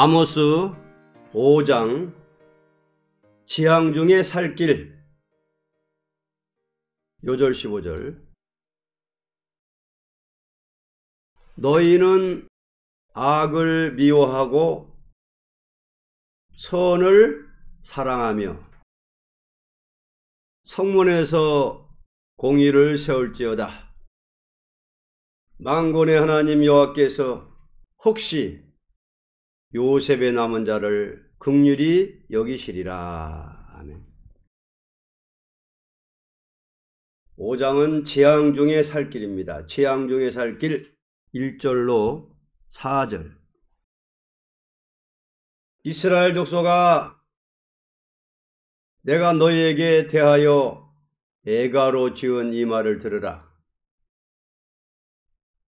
아모스 5장 지향 중에 살 길. 요절 15절. 너희는 악을 미워하고 선을 사랑하며 성문에서 공의를 세울지어다. 만군의 하나님 여호와께서 혹시 요셉의 남은 자를 긍휼히 여기시리라. 아멘. 5장은 재앙 중에 살 길입니다. 재앙 중에 살 길 1절로 4절. 이스라엘 족속아, 내가 너희에게 대하여 애가로 지은 이 말을 들으라.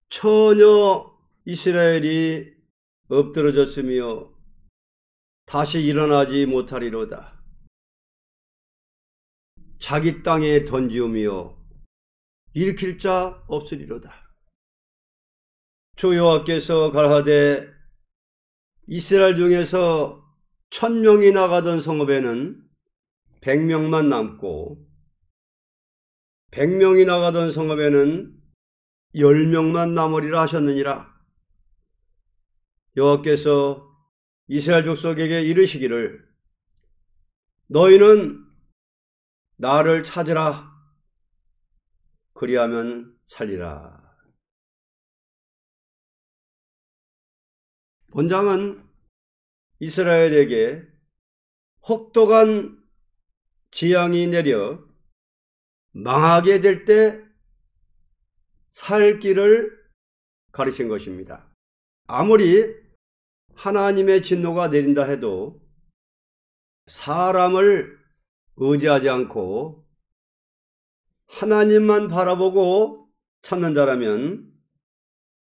전혀 이스라엘이 엎드러졌으며 다시 일어나지 못하리로다. 자기 땅에 던지우며 일으킬 자 없으리로다. 주 여호와께서 가라사대 이스라엘 중에서 1000명이 나가던 성읍에는 100명만 남고 100명이 나가던 성읍에는 10명만 남으리라 하셨느니라. 여호와께서 이스라엘 족속에게 이르시기를 너희는 나를 찾으라. 그리하면 살리라. 본장은 이스라엘에게 혹독한 재앙이 내려 망하게 될 때 살 길을 가르친 것입니다. 아무리 하나님의 진노가 내린다 해도 사람을 의지하지 않고 하나님만 바라보고 찾는 자라면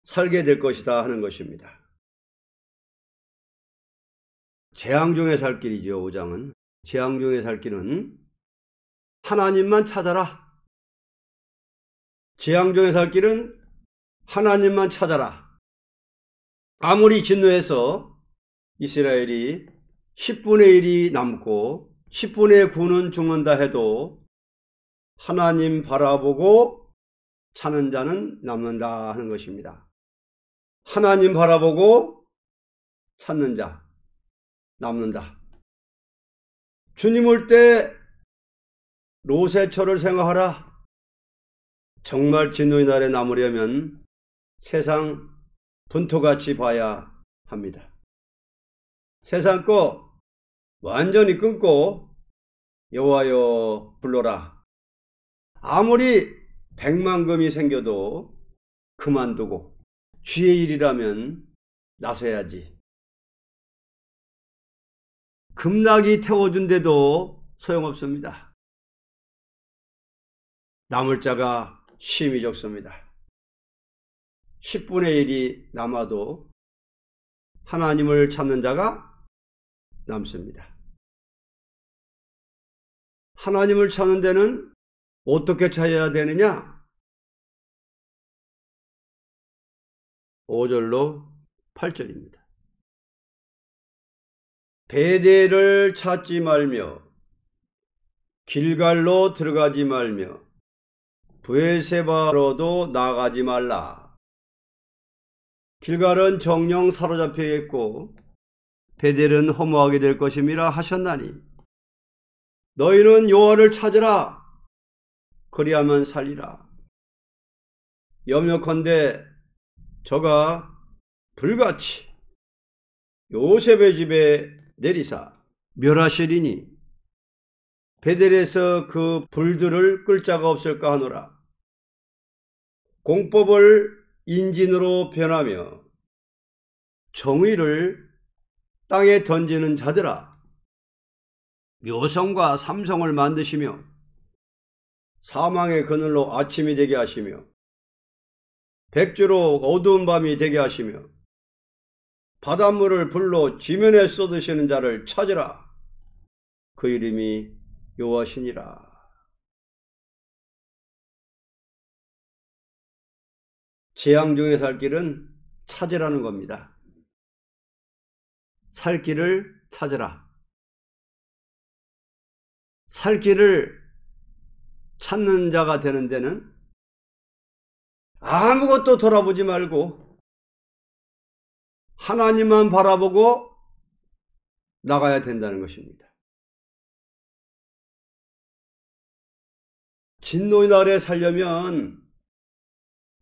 살게 될 것이다 하는 것입니다. 재앙 중에 살 길이죠. 5장은. 재앙 중에 살 길은 하나님만 찾아라. 재앙 중에 살 길은 하나님만 찾아라. 아무리 진노해서 이스라엘이 10분의 1이 남고 10분의 9는 죽는다 해도 하나님 바라보고 찾는 자는 남는다 하는 것입니다. 하나님 바라보고 찾는 자 남는다. 주님 올 때 로세처를 생각하라. 정말 진노의 날에 남으려면 세상 분토같이 봐야 합니다. 세상 거 완전히 끊고 여호와여 불러라. 아무리 100만금이 생겨도 그만두고 주의 일이라면 나서야지. 급락이 태워준데도 소용없습니다. 남을 자가 심히 적습니다. 10분의 1이 남아도 하나님을 찾는 자가 남습니다. 하나님을 찾는 데는 어떻게 찾아야 되느냐? 5절로 8절입니다. 베델을 찾지 말며 길갈로 들어가지 말며 브에세바로도 나가지 말라. 길갈은 정령 사로잡혀있고 베델은 허무하게 될 것임이라 하셨나니 너희는 여호와를 찾으라. 그리하면 살리라. 염려컨대 저가 불같이 요셉의 집에 내리사 멸하시리니 베델에서 그 불들을 끌 자가 없을까 하노라. 공법을 인진으로 변하며 정의를 땅에 던지는 자들아, 묘성과 삼성을 만드시며 사망의 그늘로 아침이 되게 하시며 백주로 어두운 밤이 되게 하시며 바닷물을 불로 지면에 쏟으시는 자를 찾으라. 그 이름이 여호와시니라. 재앙 중에 살 길은 찾으라는 겁니다. 살 길을 찾으라. 살 길을 찾는 자가 되는 데는 아무것도 돌아보지 말고 하나님만 바라보고 나가야 된다는 것입니다. 진노의 날에 살려면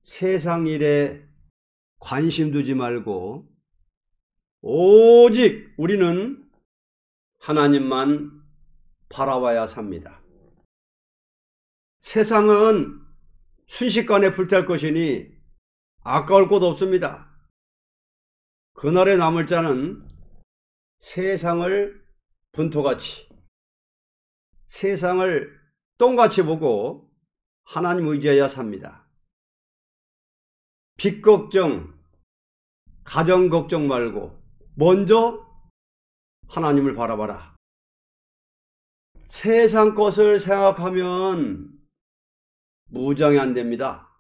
세상 일에 관심 두지 말고 오직 우리는 하나님만 바라봐야 삽니다. 세상은 순식간에 불탈 것이니 아까울 곳 없습니다. 그날에 남을 자는 세상을 분토같이, 세상을 똥같이 보고 하나님 의지해야 삽니다. 빚 걱정, 가정 걱정 말고 먼저 하나님을 바라봐라. 세상 것을 생각하면 무장이 안 됩니다.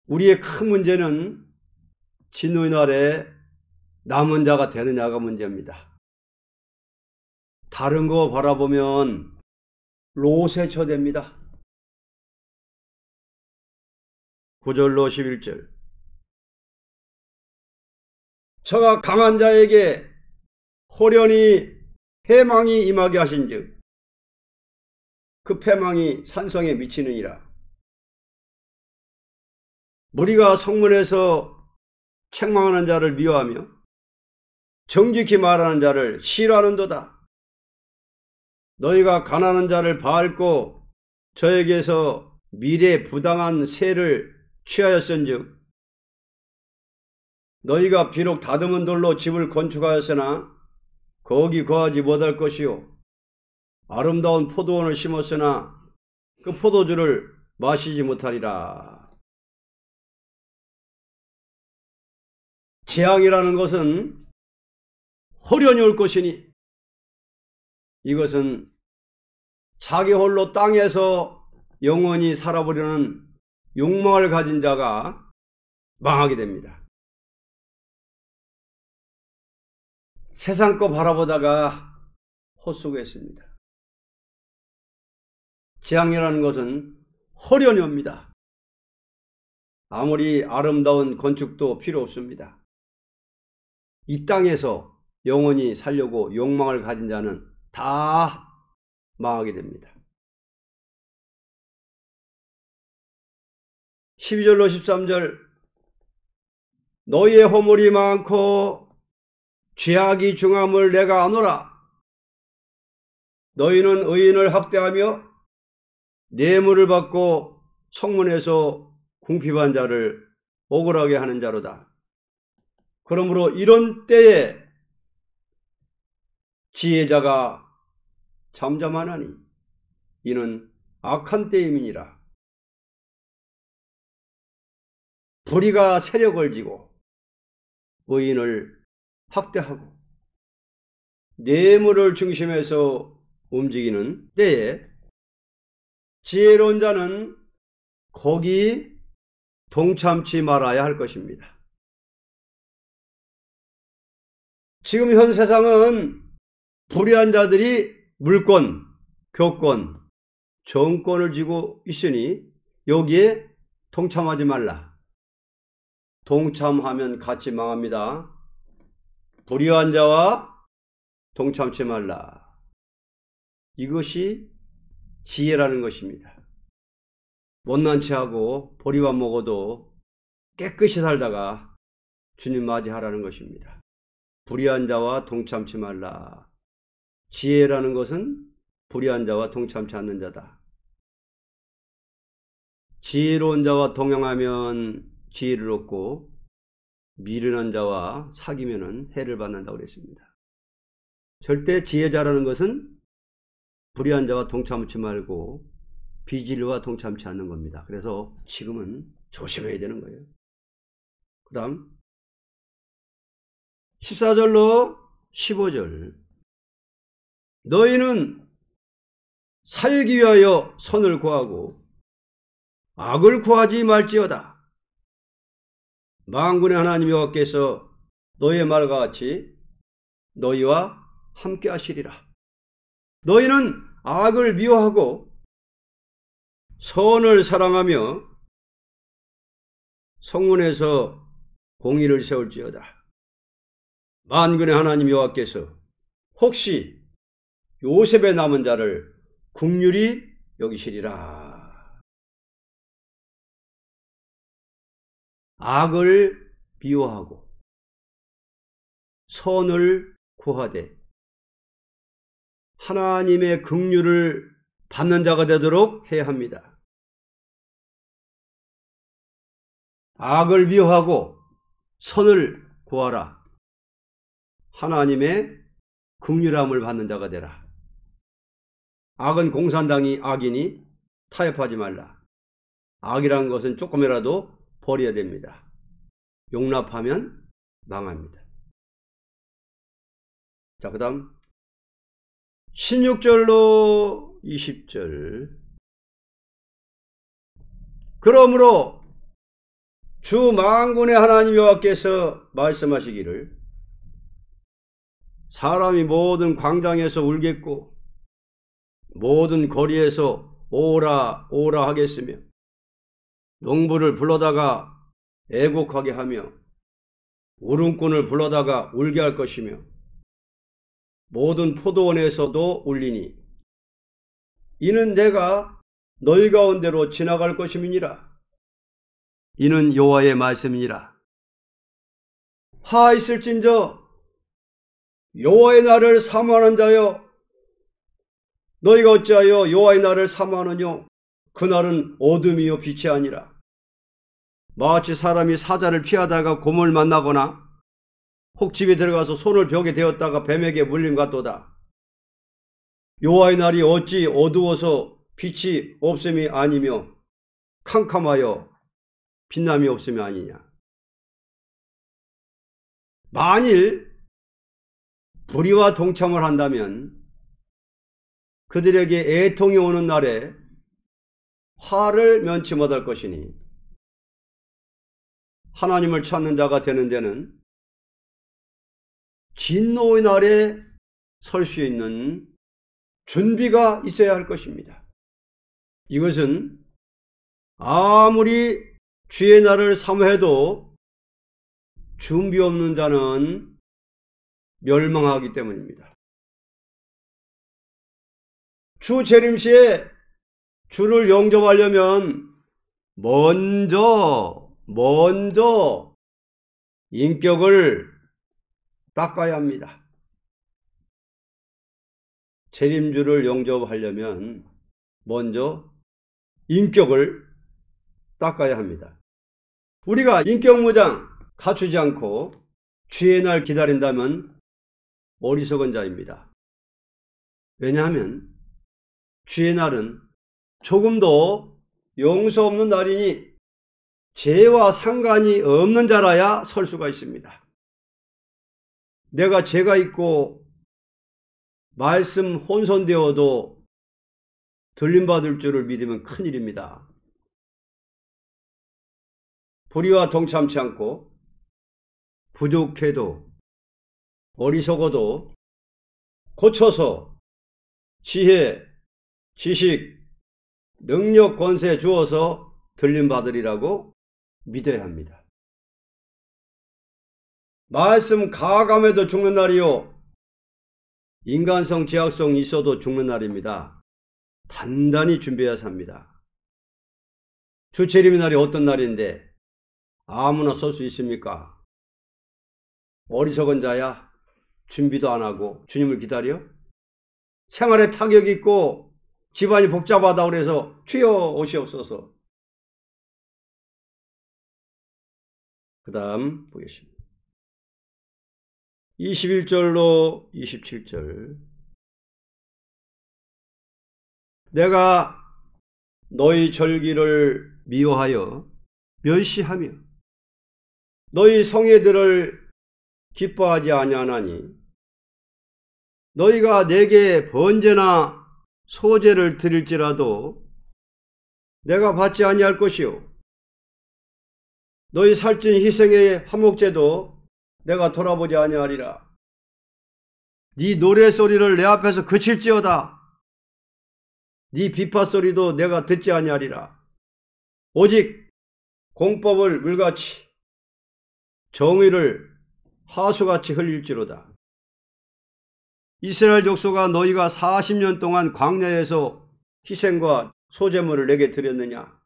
우리의 큰 문제는 진노의 날에 남은 자가 되느냐가 문제입니다. 다른 거 바라보면 롯에 처됩니다. 9절로 11절. 저가 강한 자에게 호련히 패망이 임하게 하신즉 그 패망이 산성에 미치느니라. 무리가 성문에서 책망하는 자를 미워하며 정직히 말하는 자를 싫어하는도다. 너희가 가난한 자를 밟고 저에게서 미래 부당한 세를 취하였은즉 너희가 비록 다듬은 돌로 집을 건축하였으나 거기 거하지 못할 것이요 아름다운 포도원을 심었으나 그 포도주를 마시지 못하리라. 재앙이라는 것은 호련히 올 것이니 이것은 자기 홀로 땅에서 영원히 살아보려는 욕망을 가진 자가 망하게 됩니다. 세상 거 바라보다가 헛수고했습니다. 재앙이라는 것은 호련히 옵니다. 아무리 아름다운 건축도 필요 없습니다. 이 땅에서 영원히 살려고 욕망을 가진 자는 다 망하게 됩니다. 12절로 13절. 너희의 허물이 많고 죄악이 중함을 내가 아노라. 너희는 의인을 학대하며 뇌물을 받고 성문에서 궁핍한 자를 억울하게 하는 자로다. 그러므로 이런 때에 지혜자가 잠잠하나니 이는 악한 때임이니라. 불의가 세력을 지고 의인을 학대하고 뇌물을 중심해서 움직이는 때에 지혜로운 자는 거기 동참치 말아야 할 것입니다. 지금 현 세상은 불의한 자들이 물권, 교권, 정권을 쥐고 있으니 여기에 동참하지 말라. 동참하면 같이 망합니다. 불의한 자와 동참치 말라. 이것이 지혜라는 것입니다. 못난 체하고 보리밥 먹어도 깨끗이 살다가 주님 맞이하라는 것입니다. 불의한 자와 동참치 말라. 지혜라는 것은 불의한 자와 동참치 않는 자다. 지혜로운 자와 동행하면 지혜를 얻고 미련한 자와 사귀면 해를 받는다고 그랬습니다. 절대 지혜자라는 것은 불의한 자와 동참치 말고 비진리와 동참치 않는 겁니다. 그래서 지금은 조심해야 되는 거예요. 그 다음 14절로 15절. 너희는 살기 위하여 선을 구하고 악을 구하지 말지어다. 만군의 하나님 여호와께서 너희의 말과 같이 너희와 함께 하시리라. 너희는 악을 미워하고 선을 사랑하며 성문에서 공의를 세울지어다. 만군의 하나님 여호와께서 혹시 요셉의 남은 자를 긍휼히 여기시리라. 악을 미워하고 선을 구하되 하나님의 긍휼을 받는 자가 되도록 해야 합니다. 악을 미워하고 선을 구하라. 하나님의 긍휼함을 받는 자가 되라. 악은 공산당이 악이니 타협하지 말라. 악이라는 것은 조금이라도 버려야 됩니다. 용납하면 망합니다. 자, 그 다음 16절로 20절. 그러므로 주 만군의 하나님 여호와께서 말씀하시기를 사람이 모든 광장에서 울겠고 모든 거리에서 오라 오라 하겠으며 농부를 불러다가 애곡하게 하며 울음꾼을 불러다가 울게 할 것이며 모든 포도원에서도 울리니 이는 내가 너희 가운데로 지나갈 것임이니라. 이는 여호와의 말씀이니라. 하 있을진저 여호와의 날을 사모하는 자여, 너희가 어찌하여 여호와의 날을 사모하느뇨? 그날은 어둠이요 빛이 아니라 마치 사람이 사자를 피하다가 곰을 만나거나 혹 집에 들어가서 손을 벽에 대었다가 뱀에게 물림 같도다. 여호와의 날이 어찌 어두워서 빛이 없음이 아니며 캄캄하여 빛남이 없음이 아니냐. 만일 불의와 동참을 한다면 그들에게 애통이 오는 날에 화를 면치 못할 것이니 하나님을 찾는 자가 되는 데는 진노의 날에 설 수 있는 준비가 있어야 할 것입니다. 이것은 아무리 주의 날을 사모해도 준비 없는 자는 멸망하기 때문입니다. 주 재림시에 주를 영접하려면 먼저 인격을 닦아야 합니다. 재림주를 영접하려면 먼저 인격을 닦아야 합니다. 우리가 인격무장 갖추지 않고 주의 날 기다린다면 어리석은 자입니다. 왜냐하면 주의 날은 조금도 용서 없는 날이니 죄와 상관이 없는 자라야 설 수가 있습니다. 내가 죄가 있고 말씀 혼선되어도 들림받을 줄을 믿으면 큰일입니다. 불의와 동참치 않고 부족해도 어리석어도 고쳐서 지혜, 지식, 능력, 권세 주어서 들림받으리라고 믿어야 합니다. 말씀 가감해도 죽는 날이요 인간성, 지약성 있어도 죽는 날입니다. 단단히 준비해야 삽니다. 주체림의 날이 어떤 날인데 아무나 설 수 있습니까? 어리석은 자야 준비도 안 하고 주님을 기다려? 생활에 타격이 있고 집안이 복잡하다 그래서 주여 오시옵소서. 그 다음 보겠습니다. 21절로 27절. 내가 너희 절기를 미워하여 멸시하며 너희 성회들을 기뻐하지 아니하나니 너희가 내게 번제나 소제를 드릴지라도 내가 받지 아니할 것이요 너희 살찐 희생의 화목제도 내가 돌아보지 아니하리라. 네 노래소리를 내 앞에서 그칠지어다. 네 비파소리도 내가 듣지 아니하리라. 오직 공법을 물같이 정의를 하수같이 흘릴지로다. 이스라엘 족속아, 너희가 40년 동안 광야에서 희생과 소제물을 내게 드렸느냐?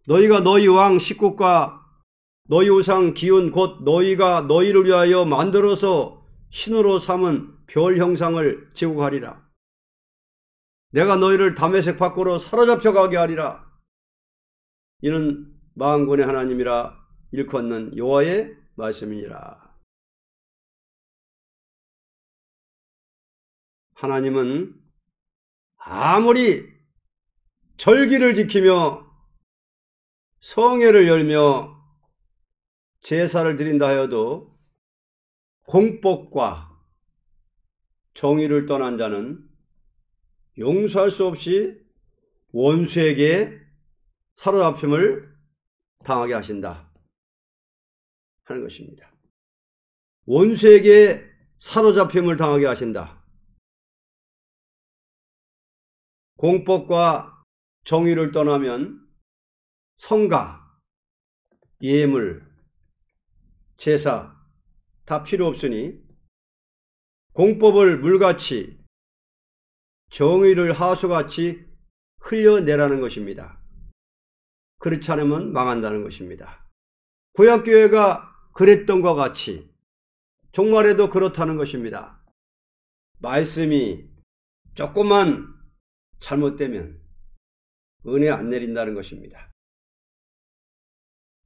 너희가 너희 왕 식국과 너희 우상 기운 곧 너희가 너희를 위하여 만들어서 신으로 삼은 별 형상을 제국하리라. 내가 너희를 다메섹 밖으로 사로잡혀 가게 하리라. 이는 만군의 하나님이라 일컫는 여호와의 말씀이니라. 하나님은 아무리 절기를 지키며 성회를 열며 제사를 드린다 하여도 공법과 정의를 떠난 자는 용서할 수 없이 원수에게 사로잡힘을 당하게 하신다 하는 것입니다. 원수에게 사로잡힘을 당하게 하신다. 공법과 정의를 떠나면 성가, 예물, 제사 다 필요 없으니 공법을 물같이 정의를 하수같이 흘려내라는 것입니다. 그렇지 않으면 망한다는 것입니다. 구약교회가 그랬던 것 같이 종말에도 그렇다는 것입니다. 말씀이 조금만 잘못되면 은혜 안 내린다는 것입니다.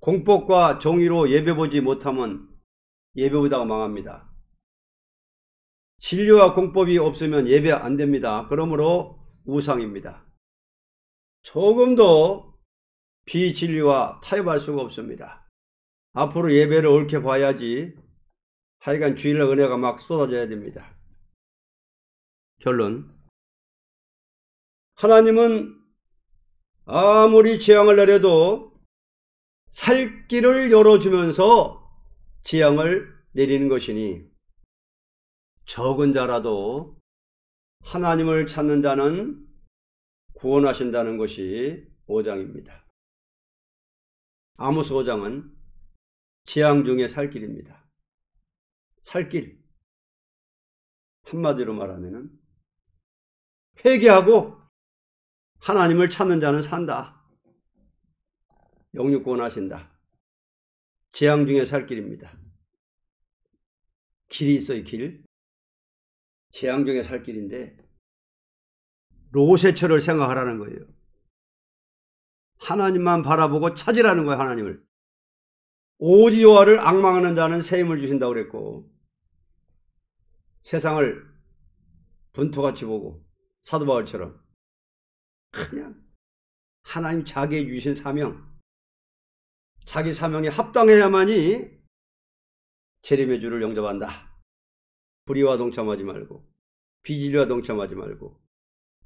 공법과 정의로 예배보지 못하면 예배보다가 망합니다. 진리와 공법이 없으면 예배 안 됩니다. 그러므로 우상입니다. 조금도 비진리와 타협할 수가 없습니다. 앞으로 예배를 옳게 봐야지 하여간 주일날 은혜가 막 쏟아져야 됩니다. 결론, 하나님은 아무리 재앙을 내려도 살 길을 열어주면서 재앙을 내리는 것이니 적은 자라도 하나님을 찾는 자는 구원하신다는 것이 5장입니다. 아모스 5장은 재앙 중에 살 길입니다. 살 길. 한마디로 말하면 회개하고 하나님을 찾는 자는 산다. 영육권 하신다. 재앙 중에 살 길입니다. 길이 있어요, 길. 재앙 중에 살 길인데 로세처를 생각하라는 거예요. 하나님만 바라보고 찾으라는 거예요, 하나님을. 오직 여호와를 앙망하는 자는 새 힘을 주신다고 그랬고, 세상을 분토같이 보고 사도 바울처럼 그냥 하나님 자기에 주신 사명, 자기 사명에 합당해야만이 재림의 주를 영접한다. 불의와 동참하지 말고, 비진리와 동참하지 말고,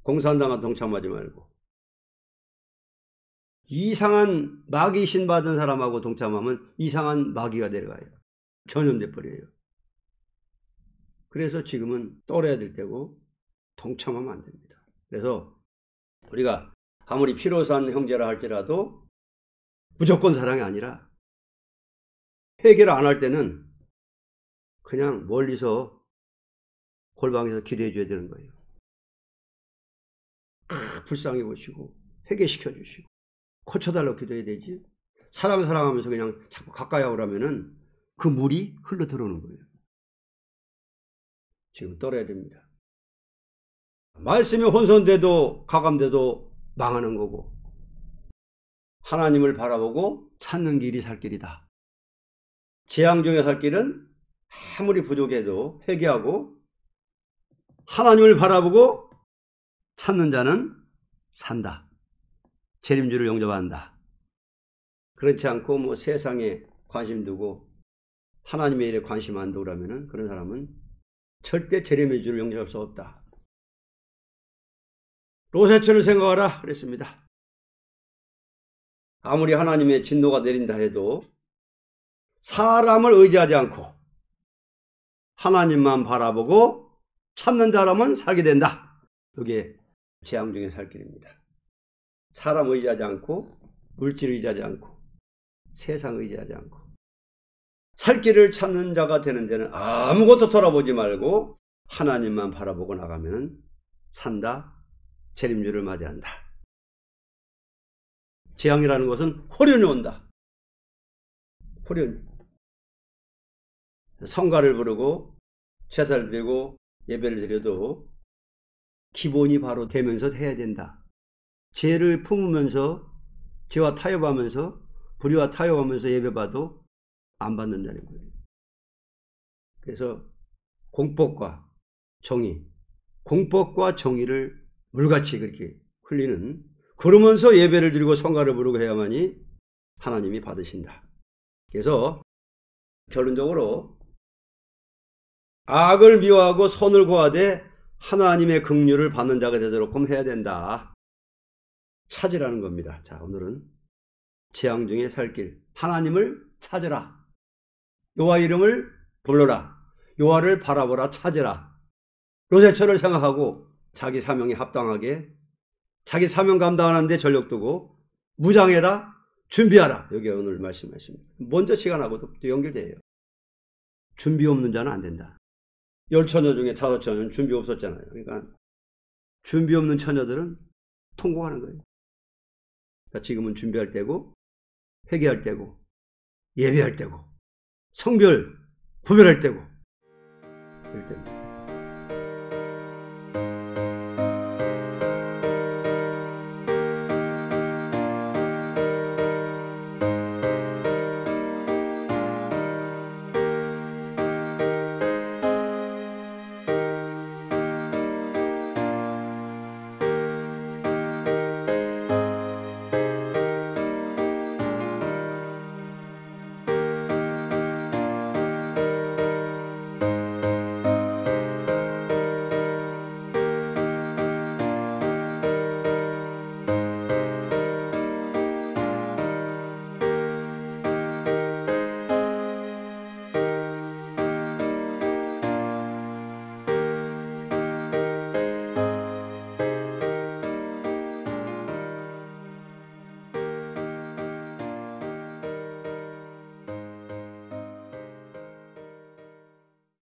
공산당과 동참하지 말고, 이상한 마귀 신 받은 사람하고 동참하면 이상한 마귀가 내려가요. 전염돼 버려요. 그래서 지금은 떨어야 될 때고 동참하면 안 됩니다. 그래서 우리가 아무리 피로산 형제라 할지라도 무조건 사랑이 아니라 회개를 안 할 때는 그냥 멀리서 골방에서 기도해 줘야 되는 거예요. 불쌍히 보시고 회개시켜 주시고 고쳐달라고 기도해야 되지. 사랑하면서 그냥 자꾸 가까이 오라면은 그 물이 흘러 들어오는 거예요. 지금 떨어야 됩니다. 말씀이 혼선돼도 가감돼도 망하는 거고, 하나님을 바라보고 찾는 길이 살 길이다. 재앙 중에 살 길은 아무리 부족해도 회개하고 하나님을 바라보고 찾는 자는 산다. 재림주를 영접한다. 그렇지 않고 뭐 세상에 관심 두고 하나님의 일에 관심 안 두라면은 그런 사람은 절대 재림의 주를 영접할 수 없다. 로세처를 생각하라 그랬습니다. 아무리 하나님의 진노가 내린다 해도 사람을 의지하지 않고 하나님만 바라보고 찾는 자라면 살게 된다. 이게 재앙 중에 살 길입니다. 사람 의지하지 않고 물질 의지하지 않고 세상 의지하지 않고 살 길을 찾는 자가 되는 데는 아무것도 돌아보지 말고 하나님만 바라보고 나가면 산다. 재림주를 맞이한다. 재앙이라는 것은 호련이 온다. 호련이. 성가를 부르고 제사를 드리고 예배를 드려도 기본이 바로 되면서 해야 된다. 죄를 품으면서 죄와 타협하면서 불의와 타협하면서 예배봐도 안 받는다는 거예요. 그래서 공법과 정의, 공법과 정의를 물같이 그렇게 흘리는, 그러면서 예배를 드리고 성가를 부르고 해야만이 하나님이 받으신다. 그래서 결론적으로 악을 미워하고 선을 고하되 하나님의 긍휼을 받는 자가 되도록 해야 된다. 찾으라는 겁니다. 자, 오늘은 재앙 중에 살 길, 하나님을 찾으라. 여호와 이름을 불러라. 여호와를 바라보라. 찾으라. 로제처를 생각하고 자기 사명에 합당하게 자기 사명 감당하는 데 전력 두고 무장해라. 준비하라. 여기 오늘 말씀하십니다. 먼저 시간하고도 또 연결돼요. 준비 없는 자는 안 된다. 10처녀 중에 5처녀는 준비 없었잖아요. 그러니까 준비 없는 처녀들은 통곡하는 거예요. 그러니까 지금은 준비할 때고 회개할 때고 예배할 때고 성별 구별할 때고 이럴 때입니다.